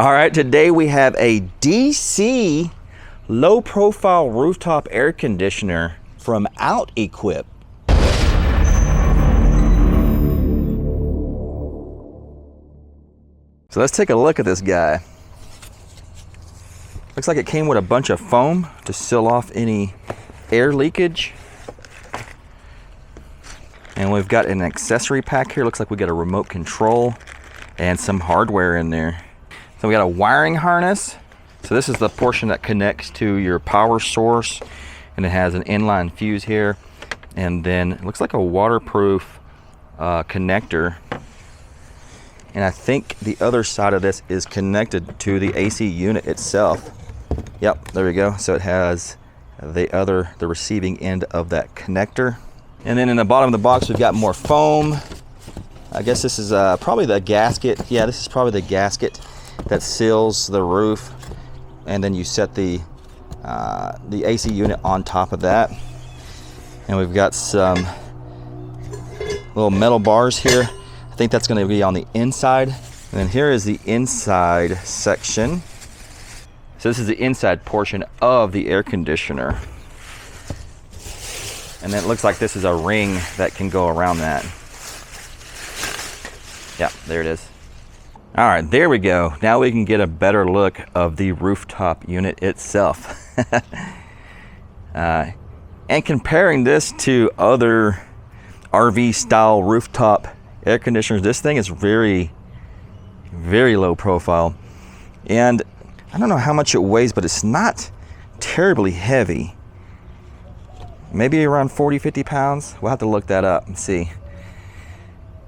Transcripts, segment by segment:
All right, today we have a DC low profile rooftop air conditioner from OutEquip. So let's take a look at this guy. Looks like it came with a bunch of foam to seal off any air leakage. And we've got an accessory pack here. Looks like we got a remote control and some hardware in there. So we got a wiring harness. So this is the portion that connects to your power source, and it has an inline fuse here. And then it looks like a waterproof connector. And I think the other side of this is connected to the AC unit itself. Yep, there we go. So it has the receiving end of that connector. And then in the bottom of the box, we've got more foam. I guess this is probably the gasket. Yeah, this is probably the gasket that seals the roof, and then you set the AC unit on top of that. And we've got some little metal bars here. I think that's going to be on the inside. And then here is the inside section. So this is the inside portion of the air conditioner. And then it looks like this is a ring that can go around that. Yeah, there it is. All right, there we go. Now we can get a better look of the rooftop unit itself. And comparing this to other RV style rooftop air conditioners, this thing is very, very low profile. And I don't know how much it weighs, but it's not terribly heavy. Maybe around 40, 50 pounds. We'll have to look that up and see.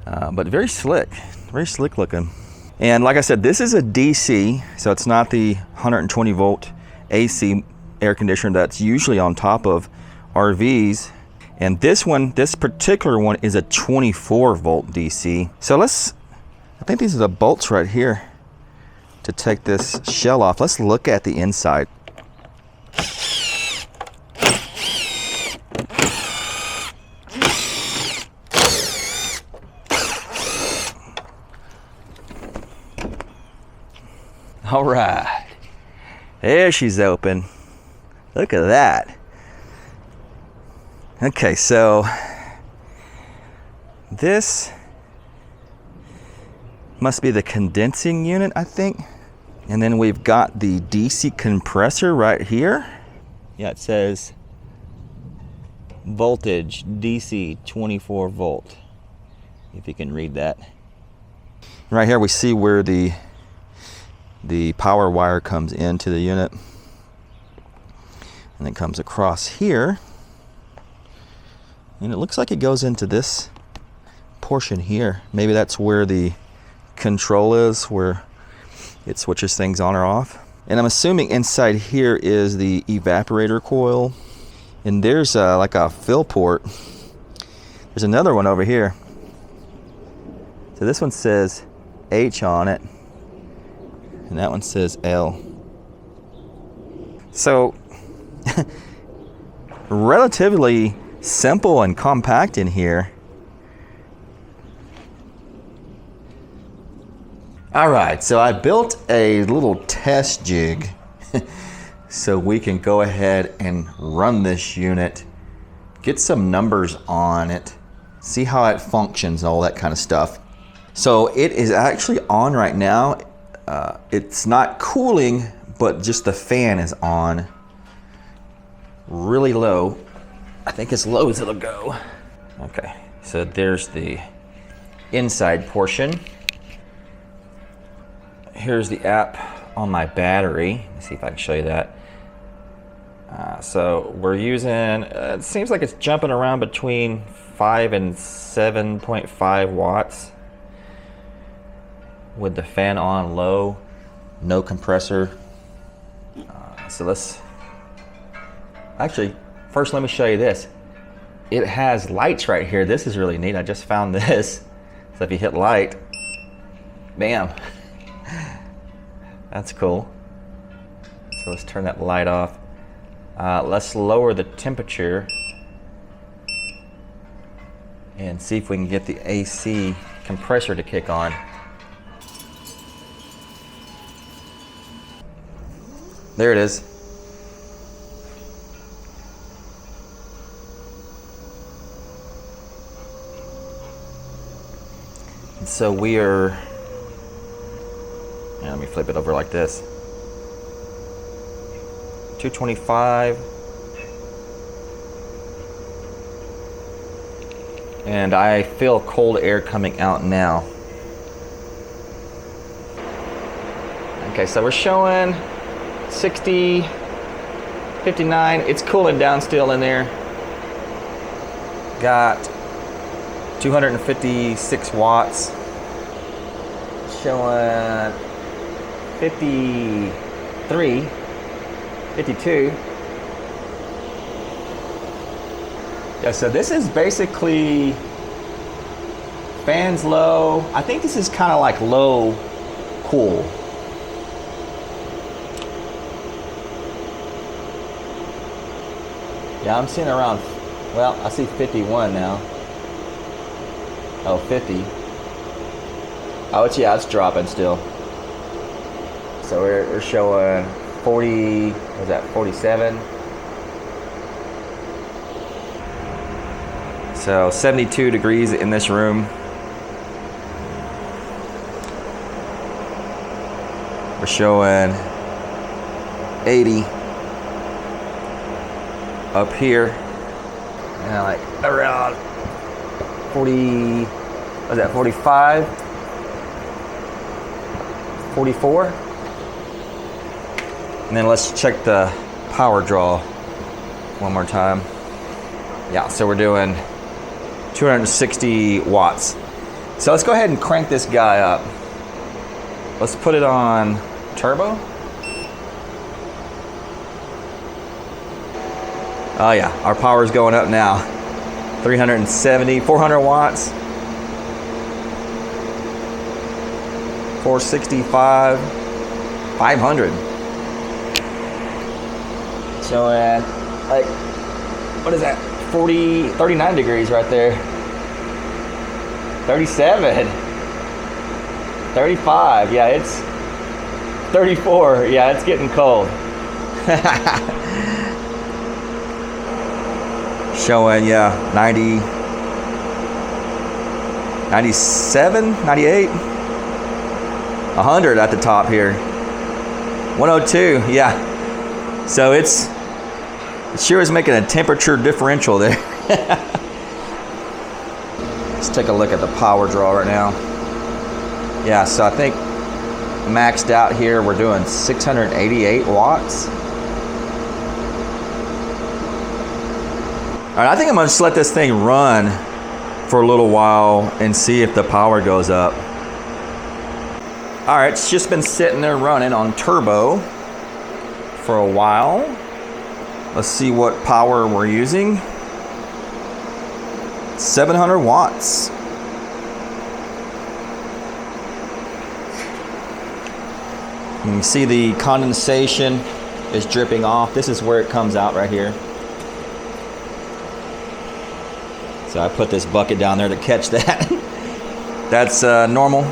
But very slick looking. And like I said, this is a DC, so it's not the 120 volt AC air conditioner that's usually on top of RVs. And this particular one is a 24 volt DC. So I think these are the bolts right here to take this shell off. Let's look at the inside. All right, there she's open. Look at that. Okay, so this must be the condensing unit, I think. And then we've got the DC compressor right here. Yeah, it says voltage DC 24 volt, if you can read that. Right here we see where the power wire comes into the unit, and it comes across here, and it looks like it goes into this portion here. Maybe that's where the control is, where it switches things on or off. And I'm assuming inside here is the evaporator coil, and there's like a fill port. There's another one over here. So this one says H on it, and that one says L. So relatively simple and compact in here. All right, so I built a little test jig so we can go ahead and run this unit, get some numbers on it, see how it functions, all that kind of stuff. So it is actually on right now. It's not cooling, but just the fan is on really low. I think as low as it'll go. Okay, so there's the inside portion. Here's the app on my battery. Let's see if I can show you that. So we're using, it seems like it's jumping around between 5 and 7.5 watts. With the fan on low, no compressor. So let's actually, first let me show you this. It has lights right here. This is really neat. I just found this. So if you hit light, bam. That's cool. So let's turn that light off. Let's lower the temperature and see if we can get the AC compressor to kick on. There it is. And so we are, let me flip it over like this. 225. And I feel cold air coming out now. Okay, so we're showing 60, 59. It's cooling down still in there. Got 256 watts. Showing 53, 52. Yeah, so this is basically fans low. I think this is kind of like low cool. Yeah, I'm seeing around, well, I see 51 now. Oh, 50. Oh, it's dropping still. So we're showing 40, what was that, 47? So 72 degrees in this room. We're showing 80 up here. And like around 40, what was that, 45? 44? And then let's check the power draw one more time. Yeah, so we're doing 260 watts. So let's go ahead and crank this guy up. Let's put it on turbo. Oh yeah, our power is going up now. 370, 400 watts. 465, 500. So like, what is that? 40, 39 degrees right there. 37, 35. Yeah, it's 34. Yeah, it's getting cold. Showing, yeah, 90, 97, 98, 100 at the top here. 102, yeah. So it sure is making a temperature differential there. Let's take a look at the power draw right now. Yeah, so I think maxed out here we're doing 688 watts. All right, I think I'm gonna just let this thing run for a little while and see if the power goes up. All right, it's just been sitting there running on turbo for a while. Let's see what power we're using. 700 watts. You can see the condensation is dripping off. This is where it comes out right here. So I put this bucket down there to catch that. That's normal.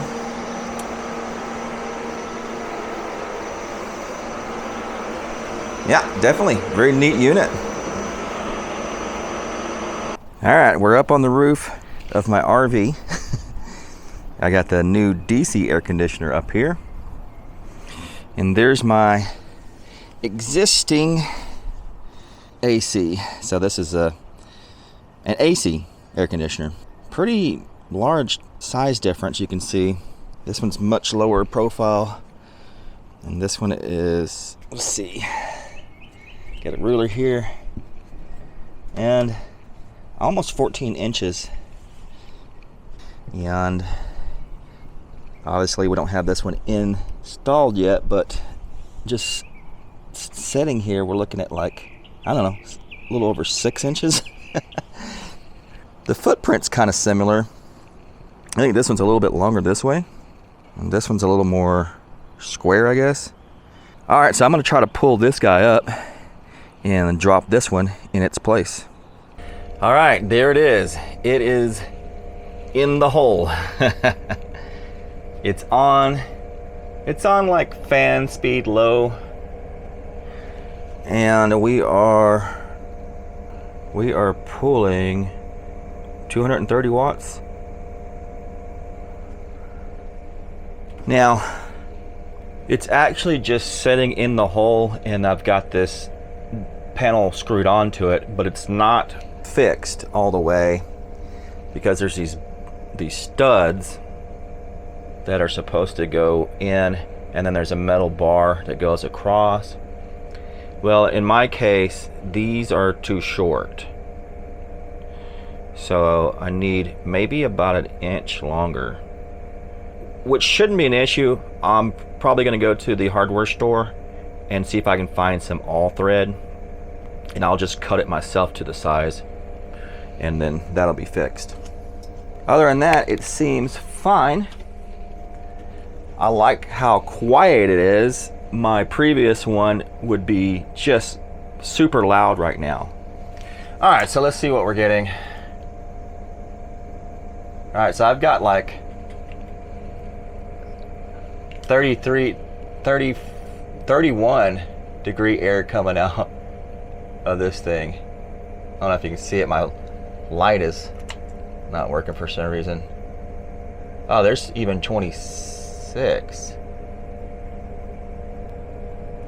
Yeah, definitely. Very neat unit. All right, we're up on the roof of my RV. I got the new DC air conditioner up here. And there's my existing AC. So this is an AC air conditioner. Pretty large size difference, you can see. This one's much lower profile. And this one is, let's see. Got a ruler here. And almost 14 inches. And obviously we don't have this one installed yet, but just sitting here, we're looking at like, I don't know, a little over 6 inches. The footprint's kind of similar. I think this one's a little bit longer this way. And this one's a little more square, I guess. All right, so I'm gonna try to pull this guy up and drop this one in its place. All right, there it is. It is in the hole. It's on like fan speed low. and we are pulling 230 watts. Now, it's actually just sitting in the hole, and I've got this panel screwed onto it, but it's not fixed all the way because there's these studs that are supposed to go in, and then there's a metal bar that goes across. Well, in my case, these are too short, so I need maybe about an inch longer, which shouldn't be an issue. I'm probably going to go to the hardware store and see if I can find some all thread, and I'll just cut it myself to the size, and then that'll be fixed. Other than that, it seems fine. I like how quiet it is. My previous one would be just super loud right now. All right, so let's see what we're getting. All right, so I've got like 31 degree air coming out of this thing. I don't know if you can see it. My light is not working for some reason. Oh, there's even 26.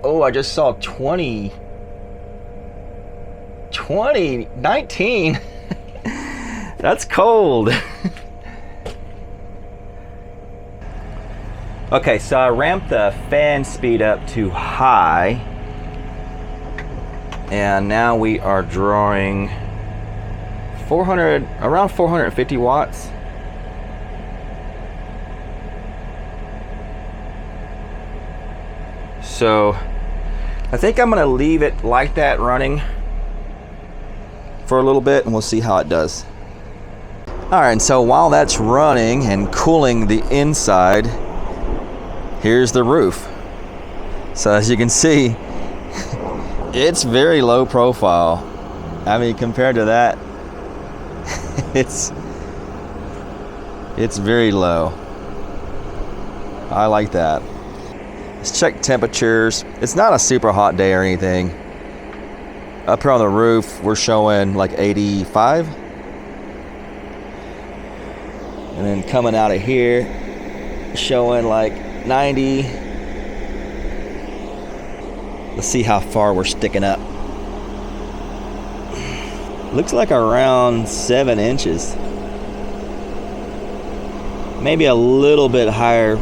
Oh, I just saw 20, 19. That's cold. Okay, so I ramped the fan speed up to high, and now we are drawing around 450 watts. So I think I'm gonna leave it like that running for a little bit, and we'll see how it does. All right, and so while that's running and cooling the inside, here's the roof. So as you can see, it's very low profile. I mean, compared to that, it's very low. I like that. Let's check temperatures. It's not a super hot day or anything. Up here on the roof, we're showing like 85. And then coming out of here, showing like 90. Let's see how far we're sticking up. Looks like around 7 inches. Maybe a little bit higher,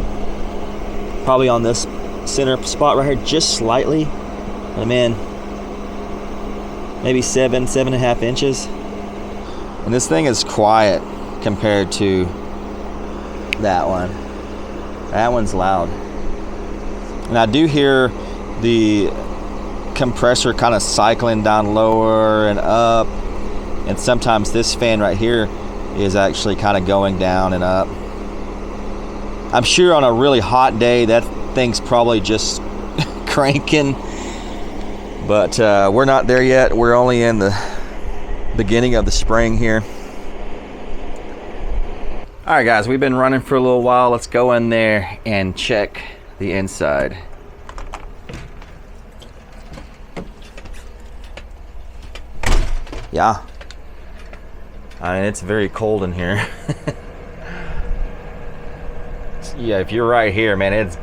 probably on this center spot right here, just slightly. I'm in maybe 7.5 inches. And this thing is quiet compared to that one. That one's loud. And I do hear the compressor kind of cycling down lower and up, and sometimes this fan right here is actually kind of going down and up. I'm sure on a really hot day that thing's probably just cranking, but we're not there yet. We're only in the beginning of the spring here. All right, guys, we've been running for a little while. Let's go in there and check the inside. Yeah, I mean, it's very cold in here. Yeah, if you're right here, man, it's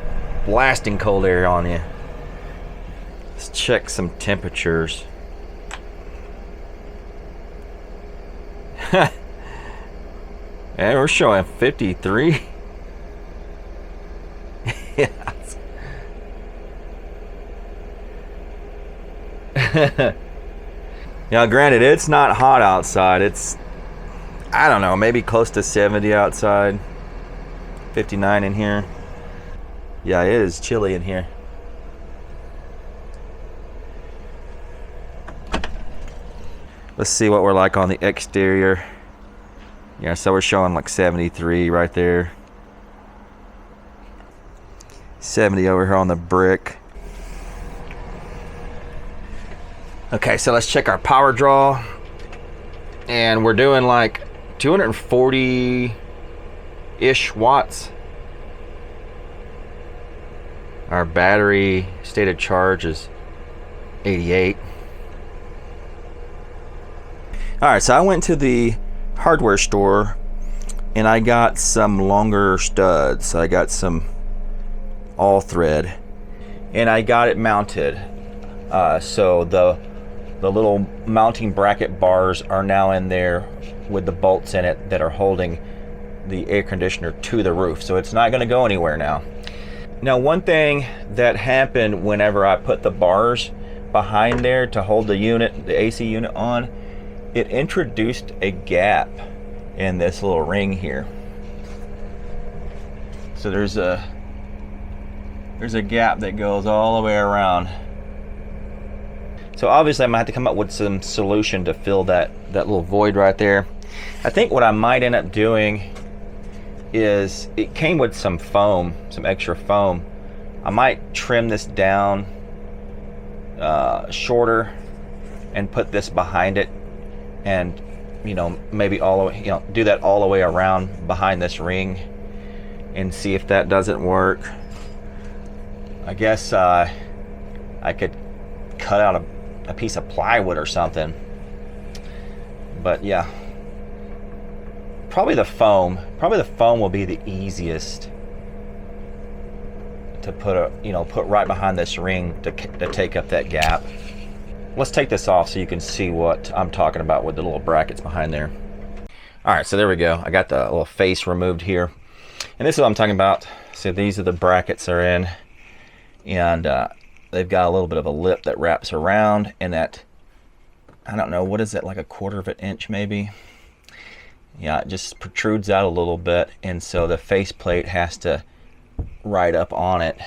blasting cold air on you. Let's check some temperatures. And we're showing 53. Yes. Now, granted, it's not hot outside. It's, I don't know, maybe close to 70 outside. 59 in here. Yeah, it is chilly in here. Let's see what we're like on the exterior. Yeah, so we're showing like 73 right there. 70 over here on the brick. Okay, so let's check our power draw. And we're doing like 240-ish watts. Our battery state of charge is 88. All right, so I went to the hardware store and I got some longer studs. I got some all thread and I got it mounted. So the little mounting bracket bars are now in there with the bolts in it that are holding the air conditioner to the roof. So it's not gonna go anywhere now. Now, one thing that happened whenever I put the bars behind there to hold the unit, the AC unit on, it introduced a gap in this little ring here. So there's a gap that goes all the way around. So obviously I'm gonna have to come up with some solution to fill that little void right there. I think what I might end up doing is, it came with some foam, some extra foam. I might trim this down shorter and put this behind it, and maybe all the way, do that all the way around behind this ring and see if that doesn't work. I guess I could cut out a piece of plywood or something, but yeah, probably the foam will be the easiest to put right behind this ring to take up that gap. Let's take this off so you can see what I'm talking about with the little brackets behind there. All right, so there we go. I got the little face removed here, and this is what I'm talking about. So these are the brackets they're in, and they've got a little bit of a lip that wraps around, and that, I don't know, what is it, like 1/4 of an inch maybe? Yeah, it just protrudes out a little bit, and so the faceplate has to ride up on it,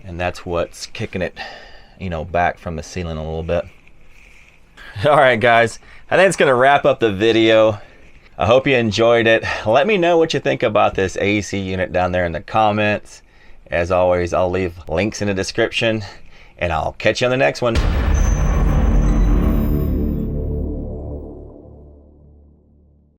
and that's what's kicking it back from the ceiling a little bit. All right, guys, I think it's gonna wrap up the video. I hope you enjoyed it. Let me know what you think about this AC unit down there in the comments. As always, I'll leave links in the description, and I'll catch you on the next one.